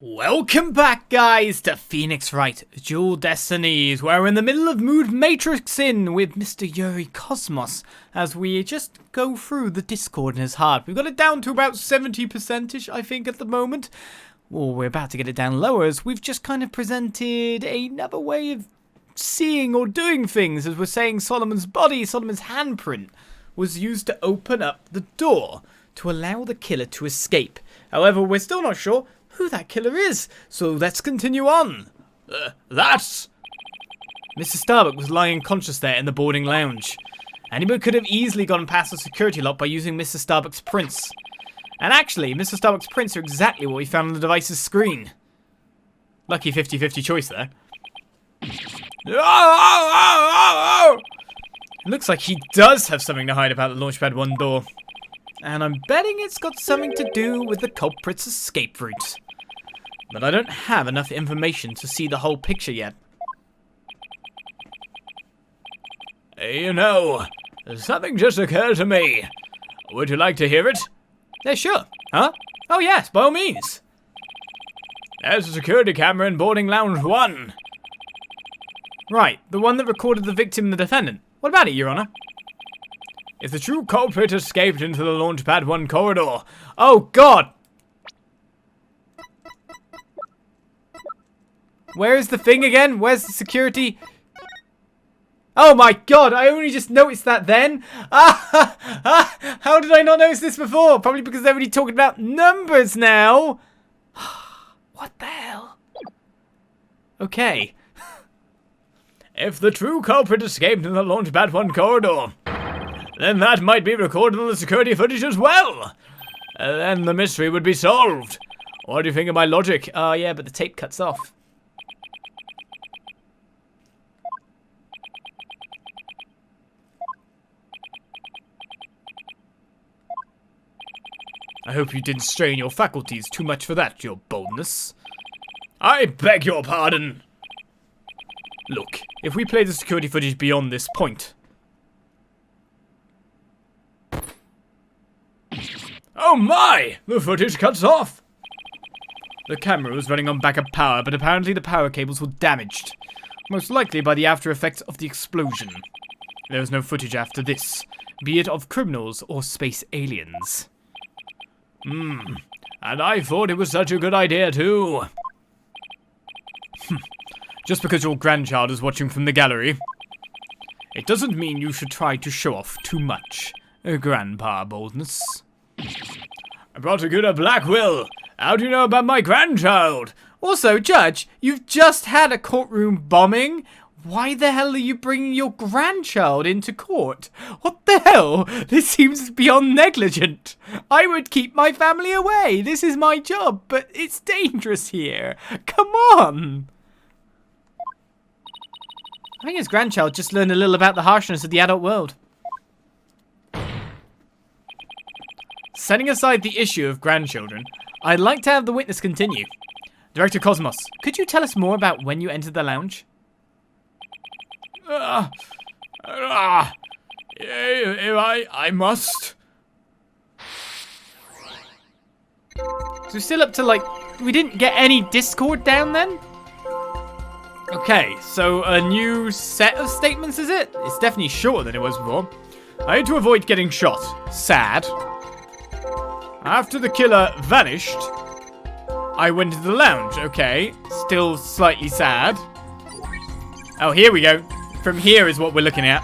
Welcome back, guys, to Phoenix Wright Dual Destinies, where we're in the middle of mood matrixing with Mr. Yuri Cosmos as we just go through the Discord in his heart. We've got it down to about 70%ish, I think, at the moment. Well, we're about to get it down lower as we've just kind of presented another way of seeing or doing things. As we're saying, Solomon's body, Solomon's handprint, was used to open up the door to allow the killer to escape. However, we're still not sure who that killer is, so let's continue on. That's... Mr. Starbuck was lying unconscious there in the boarding lounge. Anyone could have easily gone past the security lock by using Mr. Starbuck's prints. And actually, Mr. Starbuck's prints are exactly what we found on the device's screen. Lucky 50-50 choice there. It looks like he does have something to hide about the Launchpad 1 door. And I'm betting it's got something to do with the culprit's escape route. But I don't have enough information to see the whole picture yet. You know, something just occurred to me. Would you like to hear it? Yeah, sure. Huh? Oh yes, by all means. There's a security camera in boarding lounge 1. Right, the one that recorded the victim and the defendant. What about it, Your Honor? If the true culprit escaped into the Launchpad 1 corridor... Oh, God! Where is the thing again? Where's the security? Oh my God, I only just noticed that then. How did I not notice this before? Probably because they're already talking about numbers now. What the hell? Okay. If the true culprit escaped in the Launchpad 1 corridor, then that might be recorded on the security footage as well. Then the mystery would be solved. What do you think of my logic? Yeah, but the tape cuts off. I hope you didn't strain your faculties too much for that, your boldness. I beg your pardon. Look, if we play the security footage beyond this point... Oh my! The footage cuts off! The camera was running on backup power, but apparently the power cables were damaged. Most likely by the after effects of the explosion. There was no footage after this, be it of criminals or space aliens. And I thought it was such a good idea too. Just because your grandchild is watching from the gallery, it doesn't mean you should try to show off too much, Grandpa Boldness. I prosecutor Blackwell, how do you know about my grandchild? Also, Judge, you've just had a courtroom bombing. Why the hell are you bringing your grandchild into court? What the hell? This seems beyond negligent. I would keep my family away. This is my job, but it's dangerous here. Come on. I think his grandchild just learned a little about the harshness of the adult world. Setting aside the issue of grandchildren, I'd like to have the witness continue. Director Cosmos, could you tell us more about when you entered the lounge? I must. So still up to, like, we didn't get any Discord down then? Okay, so a new set of statements, is it? It's definitely shorter than it was before. I had to avoid getting shot. Sad. After the killer vanished, I went into the lounge. Okay, still slightly sad. Oh, here we go. From here is what we're looking at.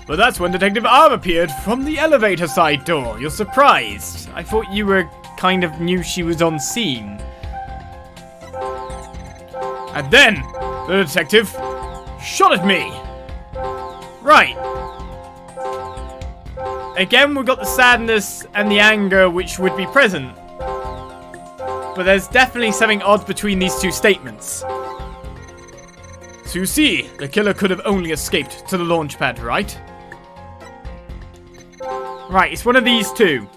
But that's when Detective Arm appeared from the elevator side door. You're surprised. I thought you were kind of knew she was on scene. And then, the detective shot at me. Right. Again, we've got the sadness and the anger which would be present. But there's definitely something odd between these two statements. So you see, the killer could have only escaped to the launch pad, right? Right, it's one of these two.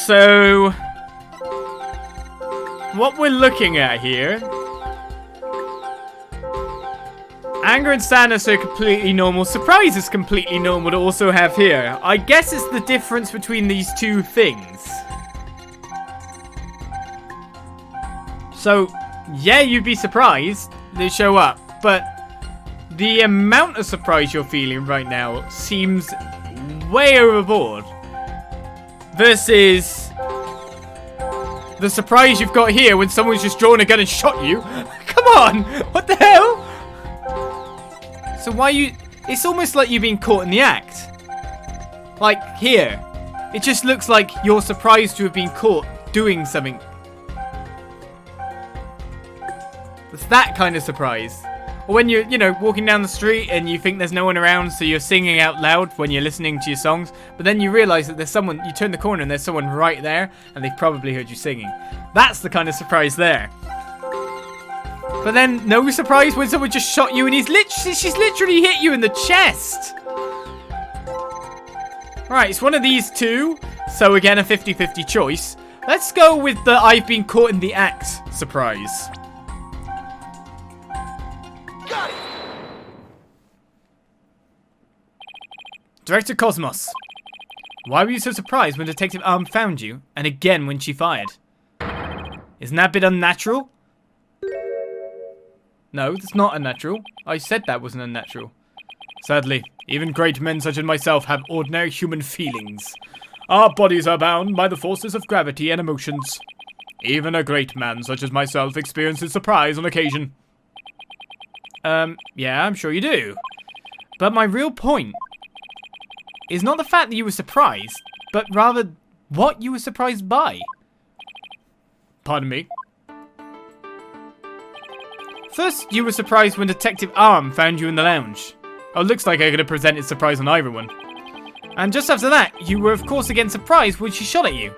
So, what we're looking at here, Anger and sadness are completely normal. Surprise is completely normal to also have here. I guess it's the difference between these two things. So, yeah, you'd be surprised they show up, but the amount of surprise you're feeling right now seems way overboard versus the surprise you've got here when someone's just drawn a gun and shot you. Come on, what the hell? So why you... It's almost like you've been caught in the act. Like, here. It just looks like you're surprised to have been caught doing something. It's that kind of surprise. Or when you're, you know, walking down the street and you think there's no one around, so you're singing out loud when you're listening to your songs, but then you realise that there's someone, you turn the corner and there's someone right there, and they've probably heard you singing. That's the kind of surprise there. But then, no surprise when someone just shot you and she's literally hit you in the chest. Right, it's one of these two, so again, a 50-50 choice. Let's go with the I've been caught in the act surprise. Director Cosmos, why were you so surprised when Detective Arm found you, and again when she fired? Isn't that a bit unnatural? No, that's not unnatural. I said that wasn't unnatural. Sadly, even great men such as myself have ordinary human feelings. Our bodies are bound by the forces of gravity and emotions. Even a great man such as myself experiences surprise on occasion. Yeah, I'm sure you do. But my real point is not the fact that you were surprised, but rather what you were surprised by. Pardon me? First, you were surprised when Detective Arm found you in the lounge. Oh, looks like I could have presented surprise on either one. And just after that, you were of course again surprised when she shot at you.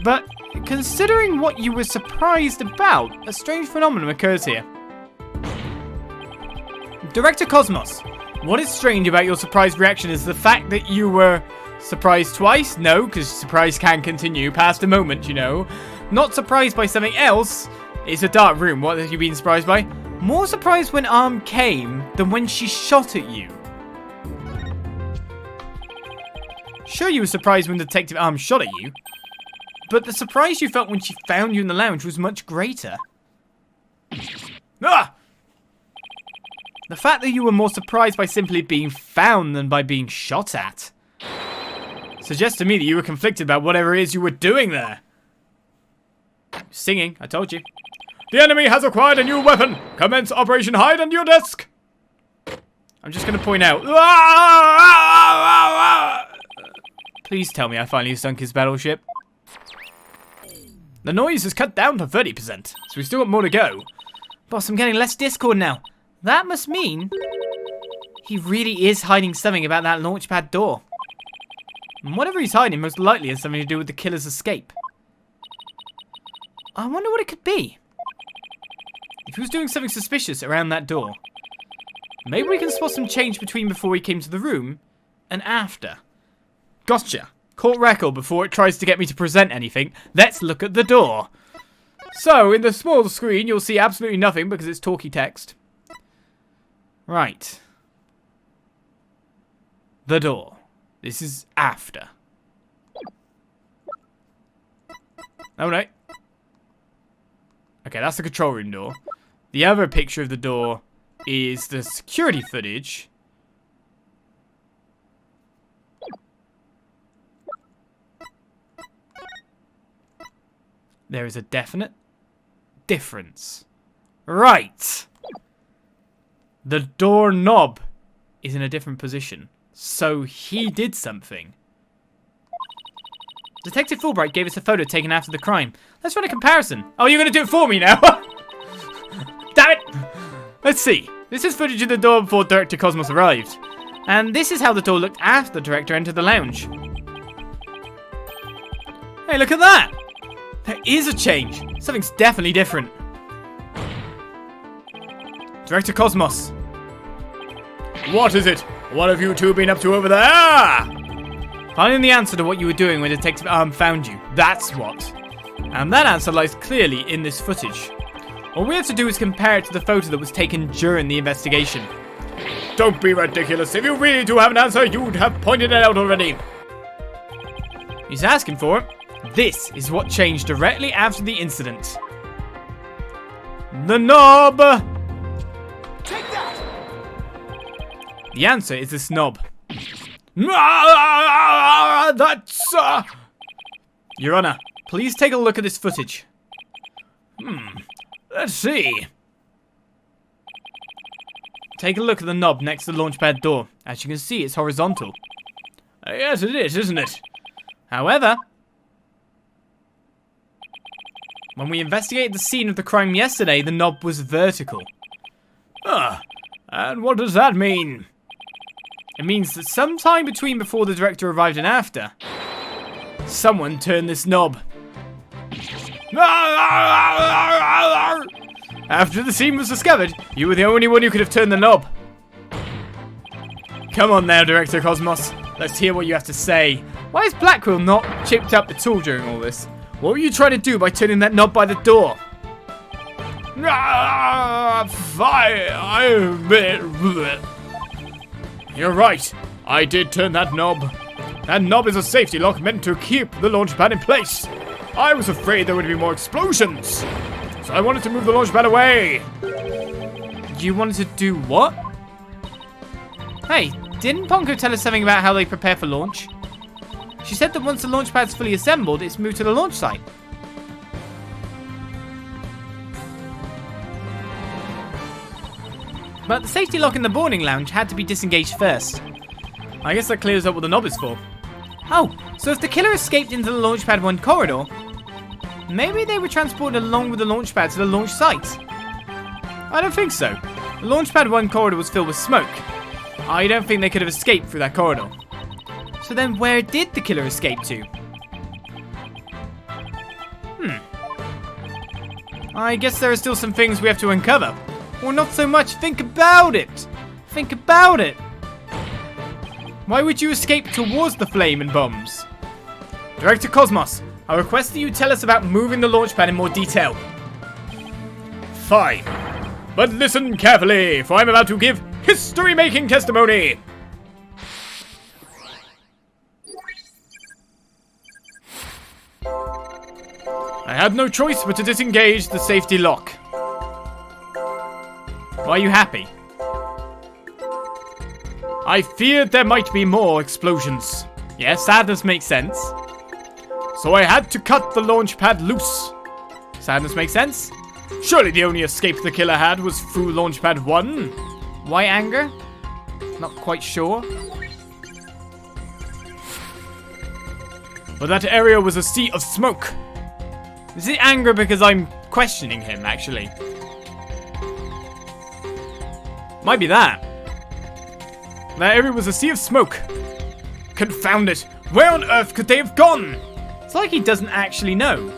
But considering what you were surprised about, a strange phenomenon occurs here. Director Cosmos, what is strange about your surprised reaction is the fact that you were surprised twice? No, because surprise can continue past a moment, you know. Not surprised by something else. It's a dark room. What have you been surprised by? More surprised when Arm came than when she shot at you. Sure, you were surprised when Detective Arm shot at you, but the surprise you felt when she found you in the lounge was much greater. Ah! The fact that you were more surprised by simply being found than by being shot at suggests to me that you were conflicted about whatever it is you were doing there. Singing, I told you. The enemy has acquired a new weapon. Commence Operation Hide under your desk. I'm just going to point out. Please tell me I finally sunk his battleship. The noise is cut down to 30%, so we've still got more to go. Boss, I'm getting less Discord now. That must mean he really is hiding something about that launchpad door. And whatever he's hiding most likely has something to do with the killer's escape. I wonder what it could be. If he was doing something suspicious around that door, maybe we can spot some change between before he came to the room and after. Gotcha. Court record before it tries to get me to present anything. Let's look at the door. So, in the small screen, you'll see absolutely nothing because it's talkie text. Right. The door. This is after. Oh, no. Okay, that's the control room door. The other picture of the door is the security footage. There is a definite difference. Right. The door knob is in a different position. So he did something. Detective Fulbright gave us a photo taken after the crime. Let's run a comparison. Oh, you're going to do it for me now? Damn it. Let's see. This is footage of the door before Director Cosmos arrived. And this is how the door looked after the director entered the lounge. Hey, look at that. There is a change. Something's definitely different. Director Cosmos. What is it? What have you two been up to over there? Finding the answer to what you were doing when Detective Arm found you. That's what. And that answer lies clearly in this footage. All we have to do is compare it to the photo that was taken during the investigation. Don't be ridiculous. If you really do have an answer, you'd have pointed it out already. He's asking for it. This is what changed directly after the incident. The knob! Take that! The answer is this knob. That's... Your Honor, please take a look at this footage. Let's see. Take a look at the knob next to the launchpad door. As you can see, it's horizontal. Yes, it is, isn't it? However, when we investigated the scene of the crime yesterday, the knob was vertical. And what does that mean? It means that sometime between before the director arrived and after, someone turned this knob. After the scene was discovered, you were the only one who could have turned the knob. Come on now, Director Cosmos. Let's hear what you have to say. Why is Blackwell not chipped up at all during all this? What were you trying to do by turning that knob by the door? You're right. I did turn that knob. That knob is a safety lock meant to keep the launch pad in place. I was afraid there would be more explosions. So I wanted to move the launch pad away. You wanted to do what? Hey, didn't Ponko tell us something about how they prepare for launch? She said that once the launch pad's fully assembled, it's moved to the launch site. But the safety lock in the boarding lounge had to be disengaged first. I guess that clears up what the knob is for. Oh, so if the killer escaped into the Launchpad 1 corridor, maybe they were transported along with the launchpad to the launch site. I don't think so. The Launchpad 1 corridor was filled with smoke. I don't think they could have escaped through that corridor. So then where did the killer escape to? I guess there are still some things we have to uncover. Or not so much, think about it! Think about it! Why would you escape towards the flame and bombs? Director Cosmos, I request that you tell us about moving the launchpad in more detail. Fine. But listen carefully, for I'm about to give history-making testimony. I had no choice but to disengage the safety lock. Why are you happy? I feared there might be more explosions. Yes, sadness makes sense. So I had to cut the launch pad loose. Sadness makes sense. Surely the only escape the killer had was through launch pad 1. Why anger? Not quite sure. But that area was a sea of smoke. Is it anger because I'm questioning him, actually? Might be that. That area was a sea of smoke. Confound it. Where on earth could they have gone? It's like he doesn't actually know.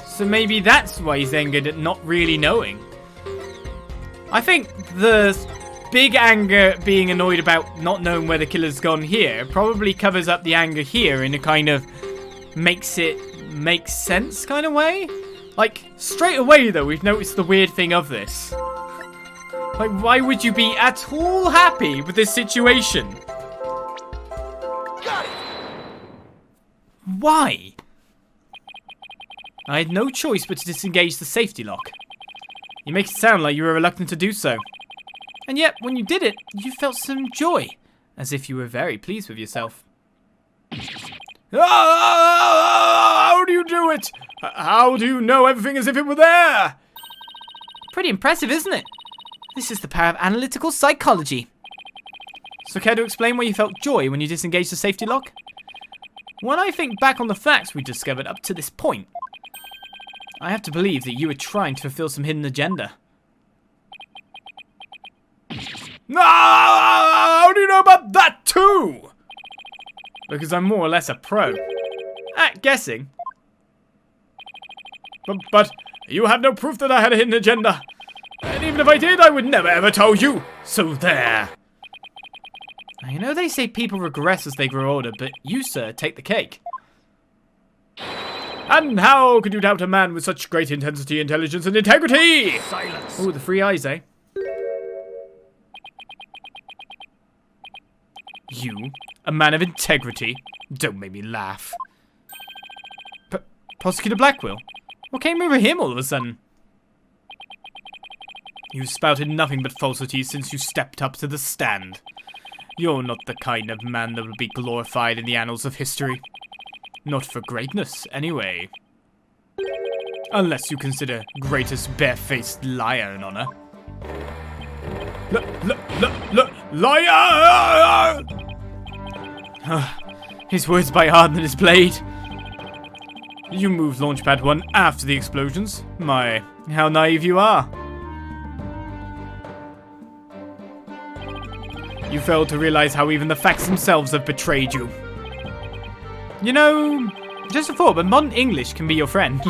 So maybe that's why he's angered at not really knowing. I think the big anger being annoyed about not knowing where the killer's gone here probably covers up the anger here in a kind of makes it make sense kind of way. Like, straight away though, we've noticed the weird thing of this. Like, why would you be at all happy with this situation? Got it. Why? I had no choice but to disengage the safety lock. You make it sound like you were reluctant to do so. And yet, when you did it, you felt some joy, as if you were very pleased with yourself. How do you do it? How do you know everything as if it were there? Pretty impressive, isn't it? This is the power of analytical psychology. So care to explain why you felt joy when you disengaged the safety lock? When I think back on the facts we discovered up to this point, I have to believe that you were trying to fulfill some hidden agenda. How do you know about that too? Because I'm more or less a pro at guessing. But you have no proof that I had a hidden agenda. And even if I did, I would never ever tell you. So there. Now, you know they say people regress as they grow older, but you, sir, take the cake. And how could you doubt a man with such great intensity, intelligence, and integrity? Silence. Oh, the three eyes, eh? You, a man of integrity? Don't make me laugh. Prosecutor Blackwell? What came over him all of a sudden? You've spouted nothing but falsities since you stepped up to the stand. You're not the kind of man that will be glorified in the annals of history. Not for greatness, anyway. Unless you consider greatest barefaced liar an honor. Liar! His words bite harder than his blade. You moved Launchpad 1 after the explosions. My, how naive you are. You failed to realize how even the facts themselves have betrayed you. You know, just a thought, but modern English can be your friend.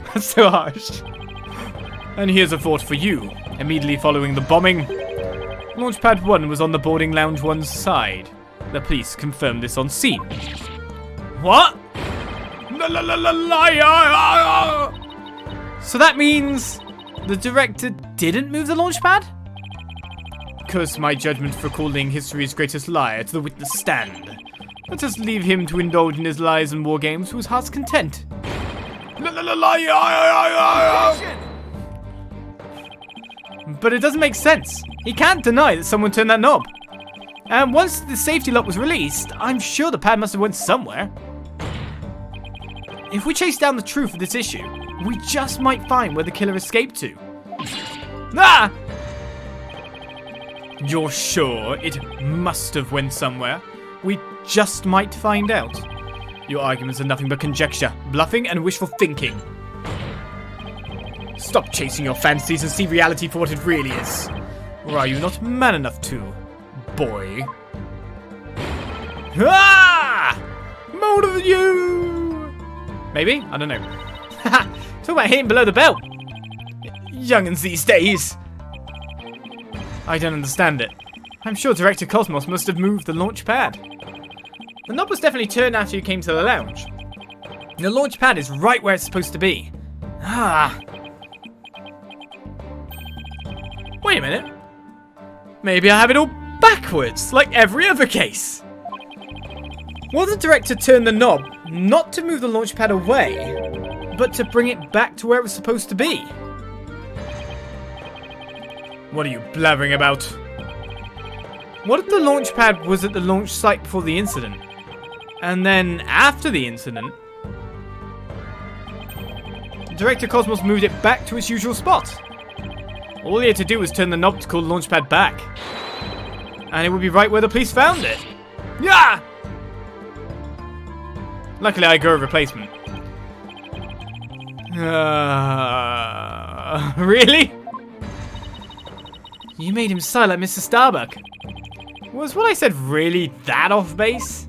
That's so harsh. And here's a thought for you. Immediately following the bombing, Launchpad 1 was on the boarding lounge 1's side. The police confirmed this on scene. What? Liar! So that means the director didn't move the launch pad? Curse my judgment for calling history's greatest liar to the witness stand. Let us leave him to indulge in his lies and war games to his heart's content. Liar! But it doesn't make sense. He can't deny that someone turned that knob. And once the safety lock was released, I'm sure the pad must have went somewhere. If we chase down the truth of this issue, we just might find where the killer escaped to. Ah! You're sure it must have went somewhere? We just might find out. Your arguments are nothing but conjecture, bluffing, and wishful thinking. Stop chasing your fantasies and see reality for what it really is. Or are you not man enough to, boy? Ah! More of you! Maybe? I don't know. Haha! Talk about hitting below the belt. Young'uns these days. I don't understand it. I'm sure Director Cosmos must have moved the launch pad. The knob was definitely turned after you came to the lounge. The launch pad is right where it's supposed to be. Ah. Wait a minute. Maybe I have it all backwards, like every other case. Will the director turn the knob not to move the launch pad away, but to bring it back to where it was supposed to be? What are you blabbering about? What if the launch pad was at the launch site before the incident? And then after the incident, Director Cosmos moved it back to its usual spot? All he had to do was turn the knob to call the launch pad back. And it would be right where the police found it. Yeah! Luckily I got a replacement. Really? You made him sigh like Mr. Starbuck. Was what I said really that off base?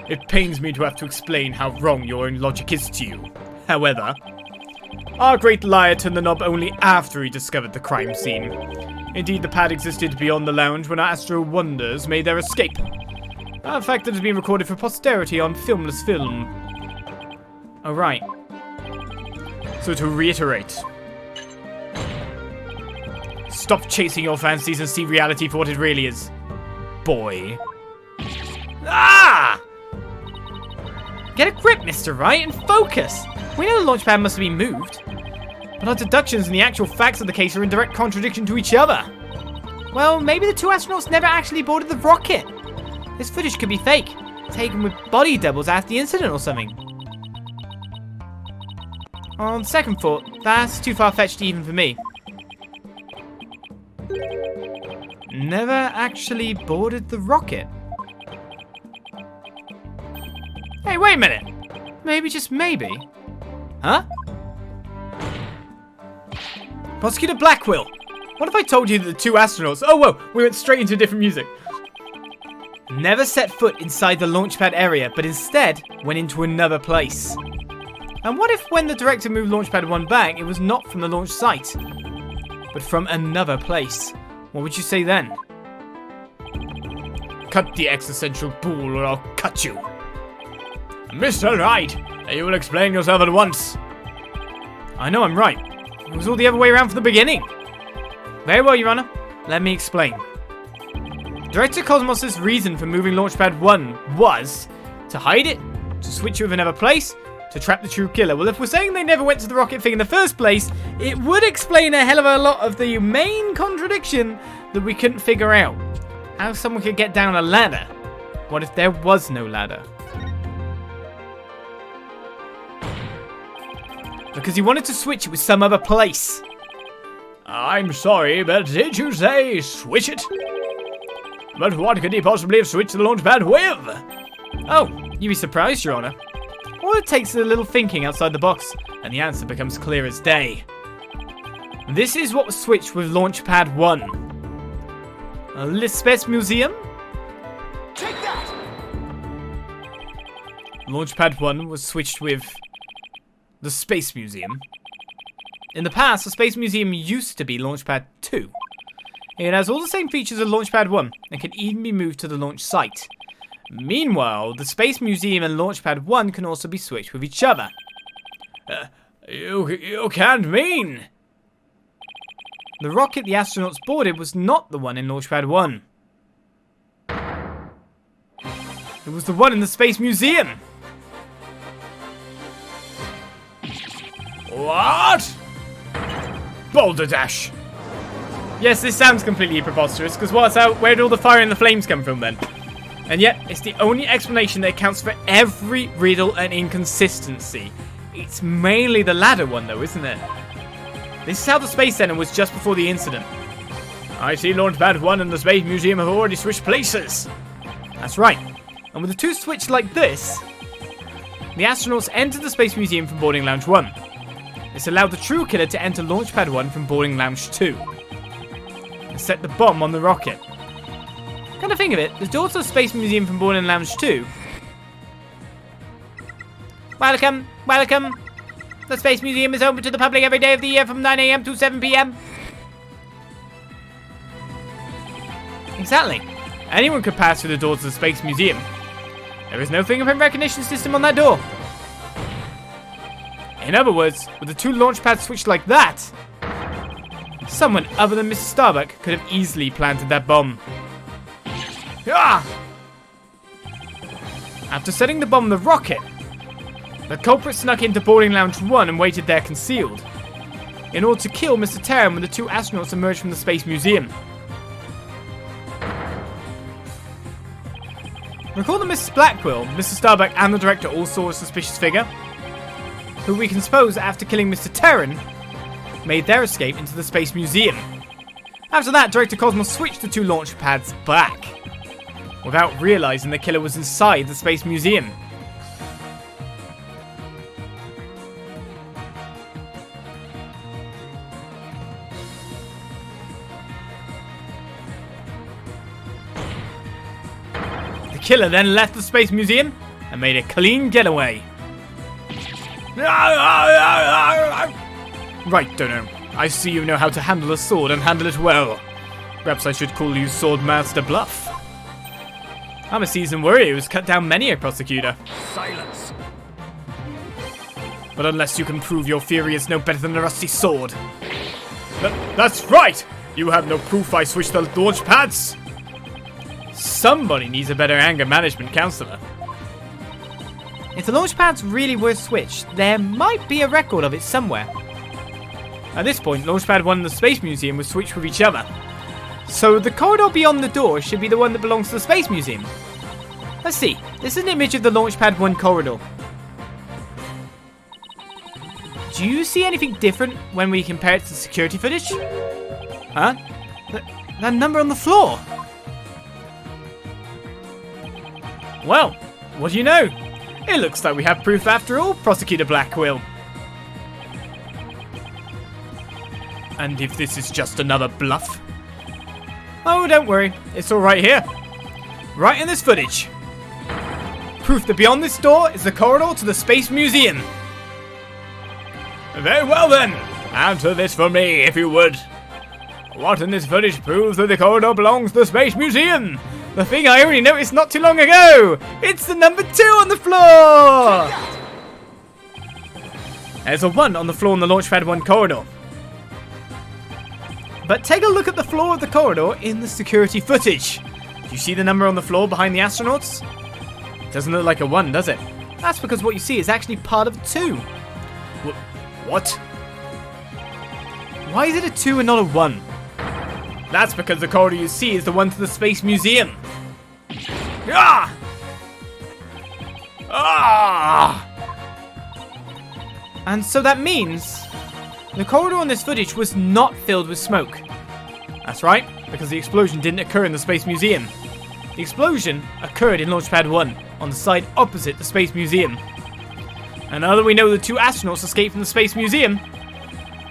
It pains me to have to explain how wrong your own logic is to you. However, our great liar turned the knob only after he discovered the crime scene. Indeed, the pad existed beyond the lounge when our Astro Wonders made their escape. A fact that has been recorded for posterity on filmless film. Oh, right. So to reiterate, stop chasing your fantasies and see reality for what it really is, boy. Ah! Get a grip, Mr. Wright, and focus. We know the launch pad must have been moved, but our deductions and the actual facts of the case are in direct contradiction to each other. Well, maybe the two astronauts never actually boarded the rocket. This footage could be fake, taken with body doubles after the incident or something. On second thought, that's too far-fetched even for me. Never actually boarded the rocket. Hey, wait a minute. Maybe, just maybe. Huh? Prosecutor Blackwell, what if I told you that the two astronauts... Oh, whoa, we went straight into different music. Never set foot inside the launchpad area, but instead went into another place. And what if when the director moved Launchpad 1 back, it was not from the launch site, but from another place? What would you say then? Cut the existential bull or I'll cut you. Mr. Wright, you will explain yourself at once. I know I'm right. It was all the other way around from the beginning. Very well, Your Honor. Let me explain. Director Cosmos' reason for moving Launchpad 1 was to hide it, to switch it with another place, to trap the true killer. Well, if we're saying they never went to the rocket thing in the first place, it would explain a hell of a lot of the main contradiction that we couldn't figure out. How someone could get down a ladder. What if there was no ladder? Because he wanted to switch it with some other place. I'm sorry, but did you say switch it? But what could he possibly have switched the launchpad with? Oh, you'd be surprised, Your Honor. All it takes is a little thinking outside the box, and the answer becomes clear as day. This is what was switched with Launchpad 1. A Space Museum? Take that! Launchpad 1 was switched with the Space Museum. In the past, the Space Museum used to be Launchpad 2. It has all the same features as Launchpad 1 and can even be moved to the launch site. Meanwhile, the Space Museum and Launchpad 1 can also be switched with each other. You can't mean... The rocket the astronauts boarded was not the one in Launchpad 1. It was the one in the Space Museum. What? Boulder Dash. Yes, this sounds completely preposterous, because where did all the fire and the flames come from then? And yet, it's the only explanation that accounts for every riddle and inconsistency. It's mainly the ladder one though, isn't it? This is how the Space Center was just before the incident. I see Launchpad 1 and the Space Museum have already switched places. That's right. And with the two switched like this, the astronauts entered the Space Museum from boarding lounge 1. This allowed the true killer to enter Launchpad 1 from boarding lounge 2. And set the bomb on the rocket. Come to think of it, the door to the Space Museum from boarding lounge 2. Welcome, welcome. The Space Museum is open to the public every day of the year from 9 AM to 7 PM. Exactly. Anyone could pass through the door to the Space Museum. There is no fingerprint recognition system on that door. In other words, with the two launch pads switched like that, someone other than Mr. Starbuck could have easily planted that bomb. Ah! After setting the bomb on the rocket, the culprit snuck into boarding lounge 1 and waited there concealed, in order to kill Mr. Terran when the two astronauts emerged from the Space Museum. Recall that Mrs. Blackwell, Mr. Starbuck and the director all saw a suspicious figure, who we can suppose after killing Mr. Terran, made their escape into the Space Museum. After that, Director Cosmos switched the two launch pads back, without realizing the killer was inside the Space Museum. The killer then left the Space Museum and made a clean getaway. Right, Dono. I see you know how to handle a sword and handle it well. Perhaps I should call you Swordmaster Bluff. I'm a seasoned warrior who's cut down many a prosecutor. Silence. But unless you can prove your fury is no better than a rusty sword. That's right! You have no proof I switched the launch pads! Somebody needs a better anger management counselor. If the launch pads really were switched, there might be a record of it somewhere. At this point, Launchpad 1 and the Space Museum were switched with each other. So the corridor beyond the door should be the one that belongs to the Space Museum. Let's see, this is an image of the Launchpad 1 corridor. Do you see anything different when we compare it to the security footage? Huh? That number on the floor! Well, what do you know? It looks like we have proof after all, Prosecutor Blackwell. And if this is just another bluff? Oh, don't worry. It's all right here. Right in this footage. Proof that beyond this door is the corridor to the Space Museum. Very well then. Answer this for me, if you would. What in this footage proves that the corridor belongs to the Space Museum? The thing I only noticed not too long ago! It's the number 2 on the floor! There's a 1 on the floor in the Launchpad 1 corridor. But take a look at the floor of the corridor in the security footage. Do you see the number on the floor behind the astronauts? It doesn't look like a 1, does it? That's because what you see is actually part of a 2. What? Why is it a 2 and not a 1? That's because the corridor you see is the one to the Space Museum. Ah! Ah! And so that means the corridor on this footage was not filled with smoke. That's right, because the explosion didn't occur in the Space Museum. The explosion occurred in Launchpad 1, on the side opposite the Space Museum. And now that we know the 2 astronauts escaped from the Space Museum,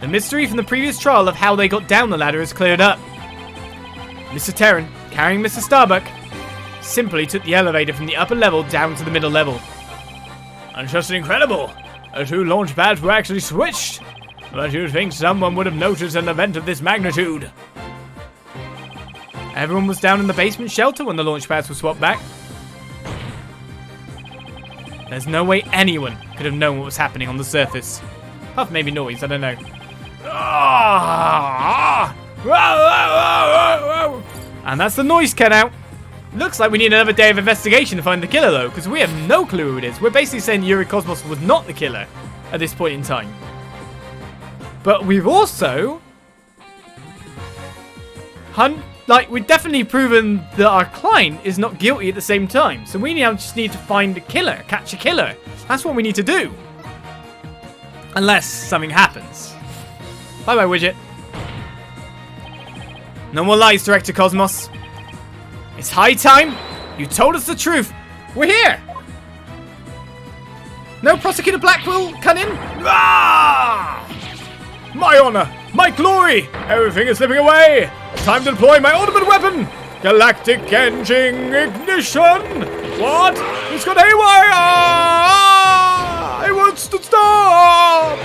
the mystery from the previous trial of how they got down the ladder is cleared up. Mr. Terran, carrying Mr. Starbuck, simply took the elevator from the upper level down to the middle level. And just incredible! The 2 launch pads were actually switched! But you'd think someone would have noticed an event of this magnitude. Everyone was down in the basement shelter when the launch pads were swapped back. There's no way anyone could have known what was happening on the surface. Apart from maybe noise, I don't know. And that's the noise cut out. Looks like we need another day of investigation to find the killer though, because we have no clue who it is. We're basically saying Yuri Cosmos was not the killer at this point in time. But we've also... we've definitely proven that our client is not guilty at the same time. So we now just need to find a killer, catch a killer. That's what we need to do. Unless something happens. Bye-bye, widget. No more lies, Director Cosmos. It's high time you told us the truth. We're here. No Prosecutor Black will cut in. Ah! My honor! My glory! Everything is slipping away! Time to deploy my ultimate weapon! Galactic engine ignition! What? It's got haywire! It wants to stop!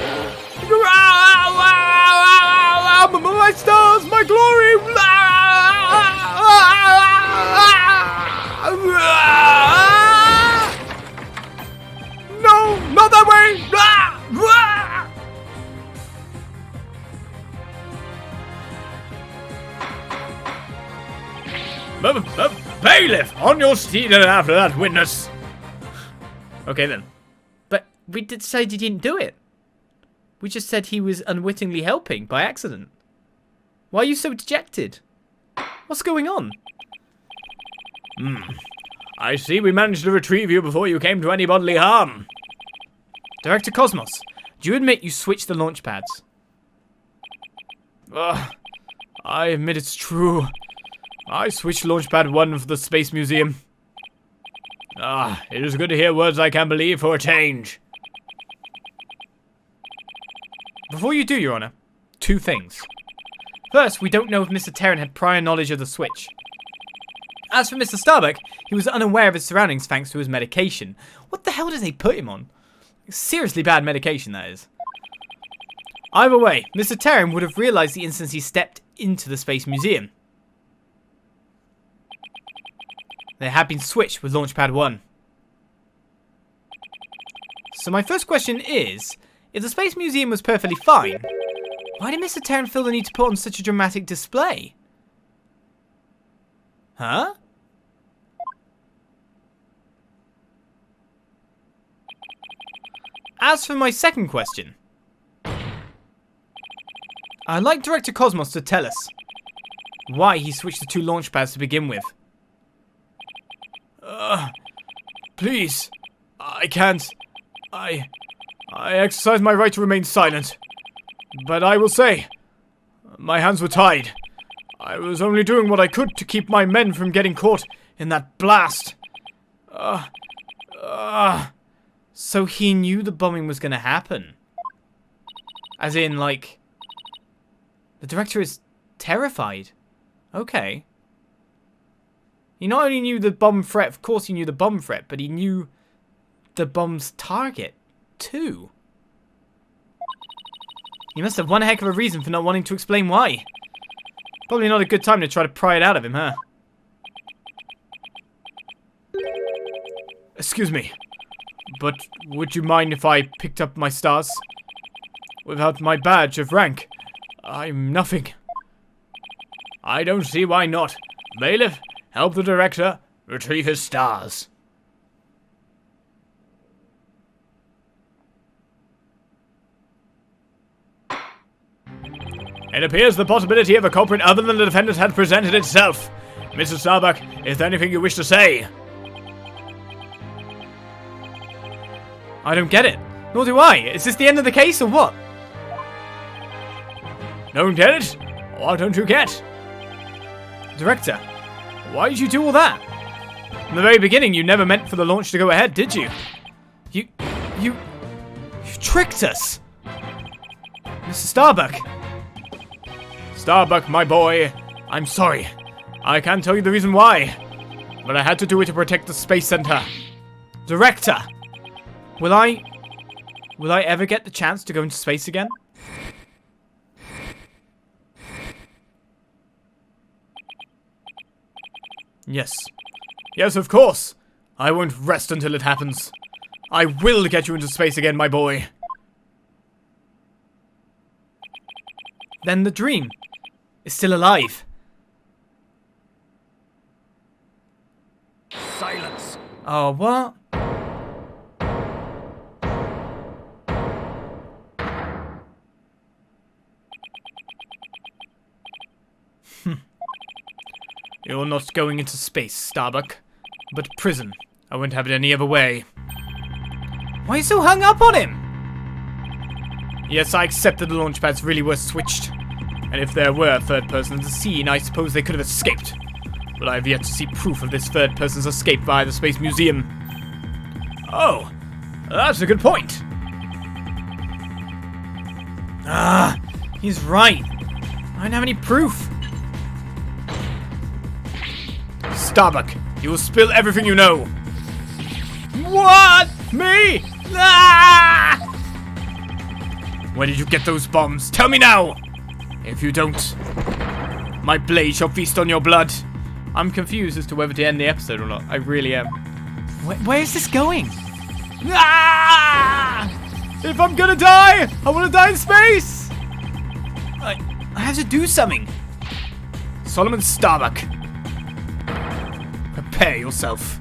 My stars! My glory! No! Not that way! Bailiff, on your steed and after that witness. Okay then. But we did say he didn't do it. We just said he was unwittingly helping by accident. Why are you so dejected? What's going on? I see we managed to retrieve you before you came to any bodily harm. Director Cosmos, do you admit you switched the launch pads? I admit it's true. I switched Launchpad 1 for the Space Museum. It is good to hear words I can believe for a change. Before you do, Your Honor, 2 things. First, we don't know if Mr. Terran had prior knowledge of the switch. As for Mr. Starbuck, he was unaware of his surroundings thanks to his medication. What the hell did they put him on? Seriously bad medication, that is. Either way, Mr. Terran would have realized the instant he stepped into the Space Museum. They had been switched with Launchpad 1. So my first question is, if the Space Museum was perfectly fine, why did Mr. Terran feel the need to put on such a dramatic display? Huh? As for my second question, I'd like Director Cosmos to tell us why he switched the 2 launch pads to begin with. Please, I can't. I exercise my right to remain silent. But I will say, my hands were tied. I was only doing what I could to keep my men from getting caught in that blast. So he knew the bombing was going to happen? As in, like, the director is terrified. Okay. He not only knew the bomb threat, of course he knew the bomb threat, but he knew the bomb's target, too. He must have one heck of a reason for not wanting to explain why. Probably not a good time to try to pry it out of him, huh? Excuse me, but would you mind if I picked up my stars? Without my badge of rank, I'm nothing. I don't see why not. Bailiff, help the director retrieve his stars. It appears the possibility of a culprit other than the defendant had presented itself. Mr. Starbuck, is there anything you wish to say? I don't get it. Nor do I. Is this the end of the case or what? Don't get it? What don't you get? Director, why did you do all that? From the very beginning, you never meant for the launch to go ahead, did you? You tricked us. Mr. Starbuck. Starbuck, my boy, I'm sorry. I can't tell you the reason why, but I had to do it to protect the Space Center. Director, will I ever get the chance to go into space again? Yes. Yes, of course. I won't rest until it happens. I will get you into space again, my boy. Then the dream is still alive. Silence. Oh, what? You're not going into space, Starbuck, but prison. I wouldn't have it any other way. Why are you so hung up on him? Yes, I accept that the launch pads really were switched. And if there were a third person in the scene, I suppose they could have escaped. But I have yet to see proof of this third person's escape via the Space Museum. Oh, that's a good point. Ah, he's right. I don't have any proof. Starbuck, you will spill everything you know. What? Me? Ah! Where did you get those bombs? Tell me now! If you don't, my blade shall feast on your blood. I'm confused as to whether to end the episode or not. I really am. Where is this going? Ah! If I'm gonna die, I want to die in space! I have to do something. Solomon Starbuck, prepare yourself.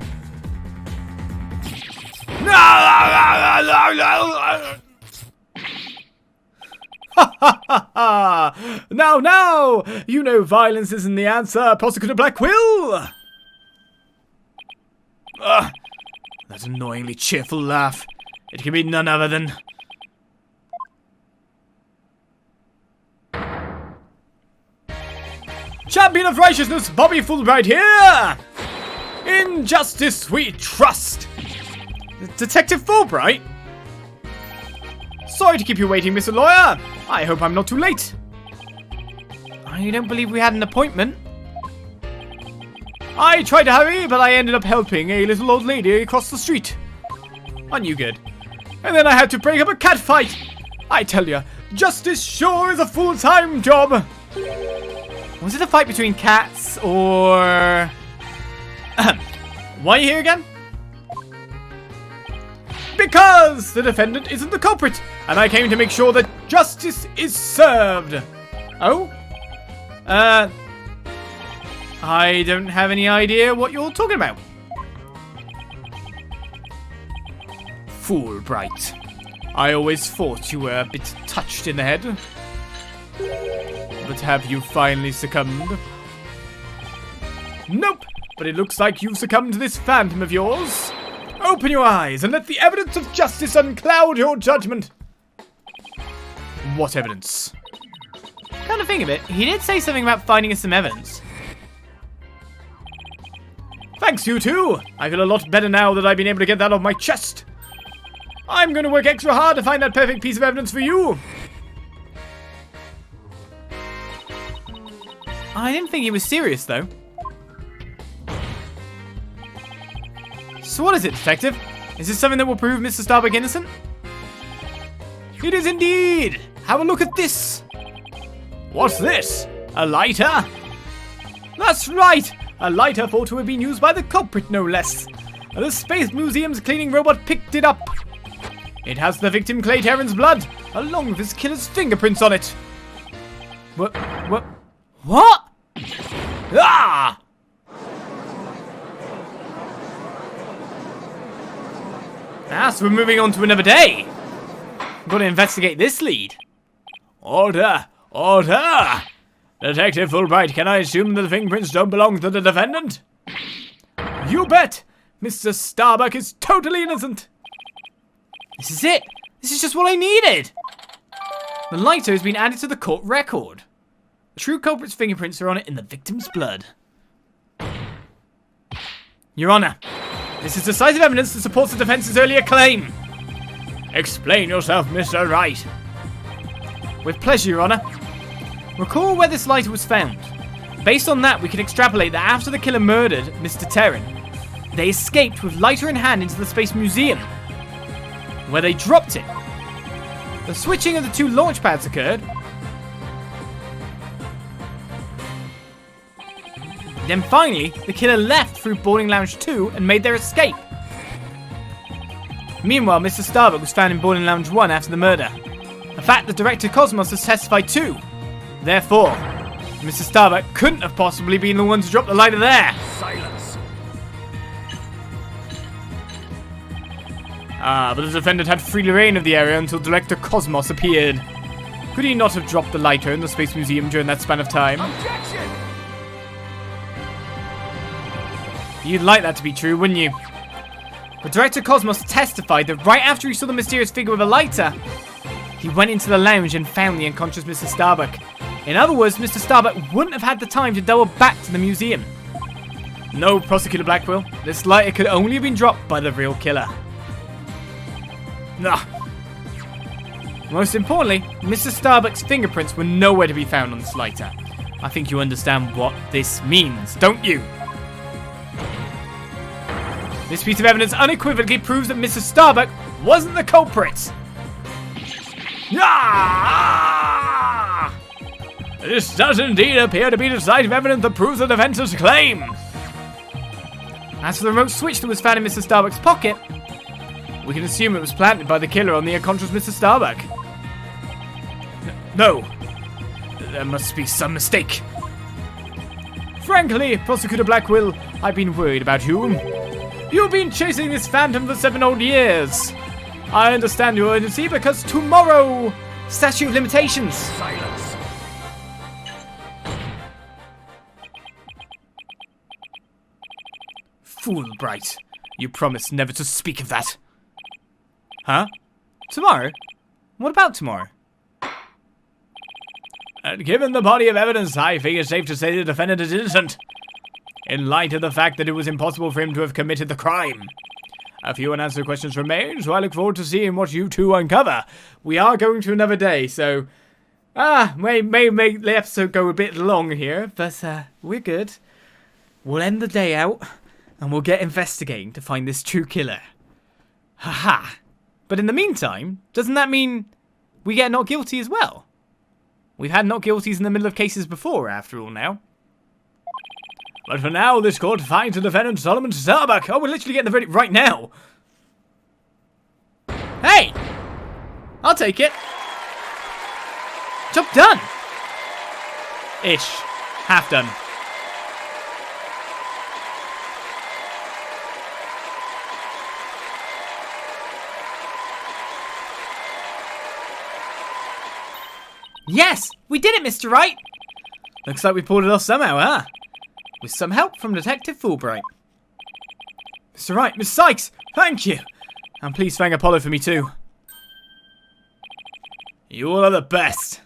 Now, you know violence isn't the answer, Prosecutor Blackwell. That annoyingly cheerful laugh. It can be none other than... Champion of Righteousness, Bobby Fulbright here! In justice we trust! Detective Fulbright? Sorry to keep you waiting, Mr. Lawyer. I hope I'm not too late. I don't believe we had an appointment. I tried to hurry, but I ended up helping a little old lady across the street. Aren't you good? And then I had to break up a cat fight. I tell you, justice sure is a full-time job. Was it a fight between cats or... Why are you here again? Because the defendant isn't the culprit, and I came to make sure that justice is served. Oh? I don't have any idea what you're talking about. Fulbright. I always thought you were a bit touched in the head. But have you finally succumbed? Nope, but it looks like you've succumbed to this phantom of yours. Open your eyes and let the evidence of justice uncloud your judgment. What evidence? Kind of think of it, he did say something about finding us some evidence. Thanks, you two. I feel a lot better now that I've been able to get that off my chest. I'm going to work extra hard to find that perfect piece of evidence for you. I didn't think he was serious, though. So what is it, Detective? Is this something that will prove Mr. Starbuck innocent? It is indeed! Have a look at this! What's this? A lighter? That's right! A lighter thought to have been used by the culprit, no less. and the Space Museum's cleaning robot picked it up. It has the victim Clay Terran's blood, along with his killer's fingerprints on it. What? Ah! So we're moving on to another day. We've got to investigate this lead. Order! Order! Detective Fulbright, can I assume that the fingerprints don't belong to the defendant? You bet! Mr. Starbuck is totally innocent. This is it. This is just what I needed. The lighter has been added to the court record. The true culprit's fingerprints are on it in the victim's blood. Your Honor, this is decisive evidence that supports the defense's earlier claim. Explain yourself, Mr. Wright. With pleasure, Your Honor. Recall where this lighter was found. Based on that, we can extrapolate that after the killer murdered Mr. Terran, they escaped with lighter in hand into the Space Museum, where they dropped it. The switching of the two launch pads occurred. Then finally, the killer left through boarding lounge 2 and made their escape. Meanwhile, Mr. Starbuck was found in boarding lounge 1 after the murder. A fact that Director Cosmos has testified to. Therefore, Mr. Starbuck couldn't have possibly been the one to drop the lighter there. Silence. But the defendant had free reign of the area until Director Cosmos appeared. Could he not have dropped the lighter in the Space Museum during that span of time? Objection! You'd like that to be true, wouldn't you? But Director Cosmos testified that right after he saw the mysterious figure with a lighter, he went into the lounge and found the unconscious Mr. Starbuck. In other words, Mr. Starbuck wouldn't have had the time to double back to the museum. No, Prosecutor Blackwell, this lighter could only have been dropped by the real killer. Nah. Most importantly, Mr. Starbuck's fingerprints were nowhere to be found on this lighter. I think you understand what this means, don't you? This piece of evidence unequivocally proves that Mr. Starbuck wasn't the culprit. Ah! This does indeed appear to be decisive evidence that proves the defense's claim. As for the remote switch that was found in Mr. Starbuck's pocket, we can assume it was planted by the killer on the unconscious Mr. Starbuck. No. There must be some mistake. Frankly, Prosecutor Blackwell, I've been worried about you. You've been chasing this phantom for 7 old years. I understand your urgency because tomorrow, statute of limitations. Silence. Fulbright, you promised never to speak of that. Huh? Tomorrow? What about tomorrow? And given the body of evidence, I think it's safe to say the defendant is innocent. In light of the fact that it was impossible for him to have committed the crime. A few unanswered questions remain, so I look forward to seeing what you two uncover. We are going to another day, so... may make the episode go a bit long here, but we're good. We'll end the day out, and we'll get investigating to find this true killer. Haha. But in the meantime, doesn't that mean we get not guilty as well? We've had not guilties in the middle of cases before, after all, now. But for now, this court finds the defendant Solomon Starbuck. Oh, we're literally getting the verdict right now. Hey! I'll take it. Job done. Ish. Half done. Yes! We did it, Mr. Wright! Looks like we pulled it off somehow, huh? With some help from Detective Fulbright. Mr. Wright, Miss Cykes, thank you! And please thank Apollo for me too. You all are the best.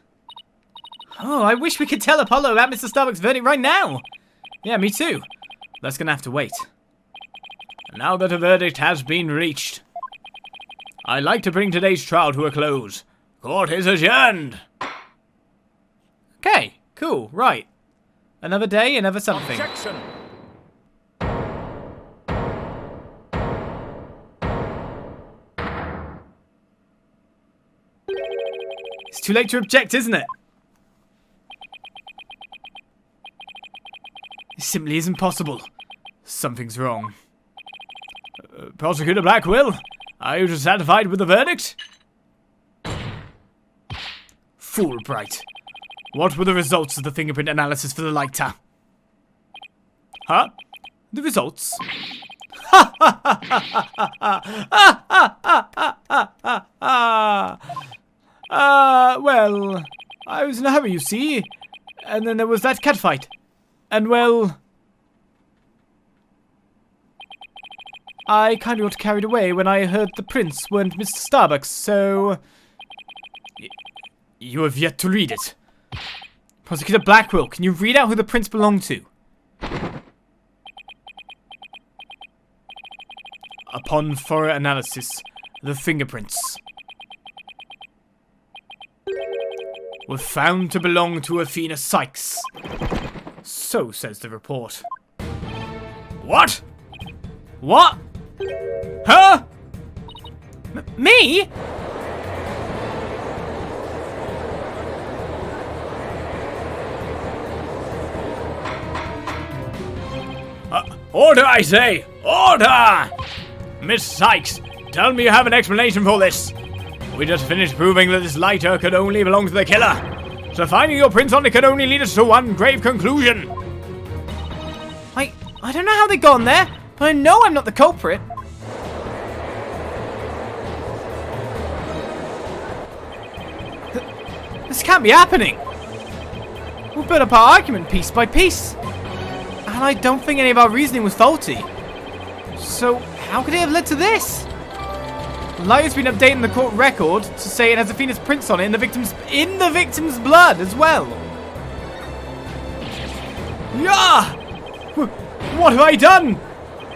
Oh, I wish we could tell Apollo about Mr. Starbuck's verdict right now. Yeah, me too. That's gonna have to wait. Now that a verdict has been reached, I'd like to bring today's trial to a close. Court is adjourned. Okay, cool, right. Another day, another something. Objection! It's too late to object, isn't it? It simply isn't possible. Something's wrong. Prosecutor Blackwell, are you satisfied with the verdict? Fulbright. What were the results of the fingerprint analysis for the lighter? Huh? The results? Well, I was in a hurry, you see. And then there was that cat fight. And well, I kind of got carried away when I heard the prints weren't Mr. Starbucks, so... You have yet to read it. Prosecutor Blackwell, can you read out who the prints belong to? Upon thorough analysis, the fingerprints were found to belong to Athena Cykes. So says the report. What? What? Huh? Me? Order, I say! Order! Miss Cykes, tell me you have an explanation for this. We just finished proving that this lighter could only belong to the killer. So finding your prints on it can only lead us to one grave conclusion. I don't know how they got in there, but I know I'm not the culprit. This can't be happening. We'll build up our argument piece by piece. And I don't think any of our reasoning was faulty. So, how could it have led to this? The lighter's been updating the court record to say it has Athena's prints on it and the victim's blood as well. Yeah! What have I done?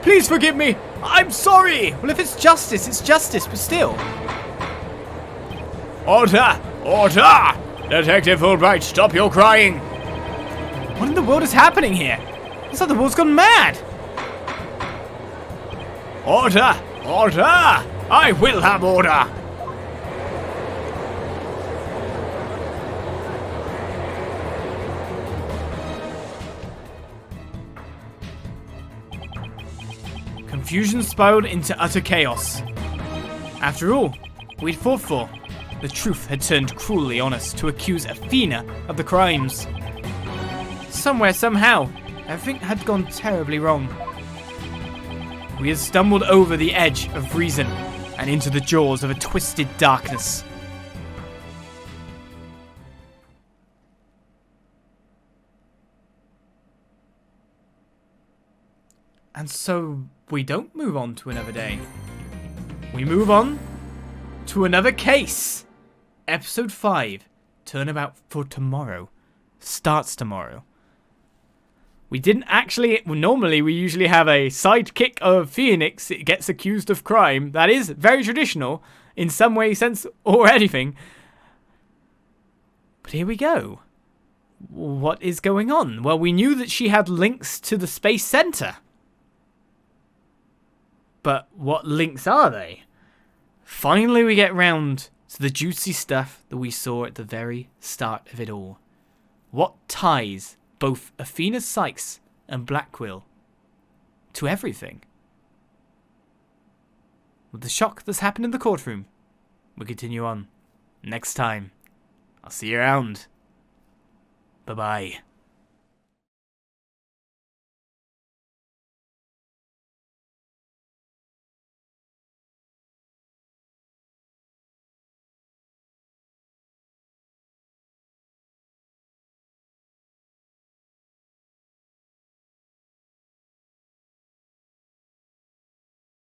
Please forgive me. I'm sorry. Well, if it's justice, but still. Order! Order! Detective Fulbright, stop your crying. What in the world is happening here? It's like the world's gone mad. Order! Order! I will have order! Confusion spiraled into utter chaos. After all, we'd fought for. The truth had turned cruelly on us to accuse Athena of the crimes. Somewhere, somehow, everything had gone terribly wrong. We had stumbled over the edge of reason and into the jaws of a twisted darkness. And so we don't move on to another day. We move on to another case. Episode 5, Turnabout for Tomorrow, starts tomorrow. We didn't actually... Well, normally we usually have a sidekick of Phoenix that gets accused of crime. That is very traditional in some way, sense, or anything. But here we go. What is going on? Well, we knew that she had links to the Space Center. But what links are they? Finally we get round to the juicy stuff that we saw at the very start of it all. What ties both Athena Cykes and Blackwell to everything? With the shock that's happened in the courtroom, we'll continue on next time. I'll see you around. Bye-bye.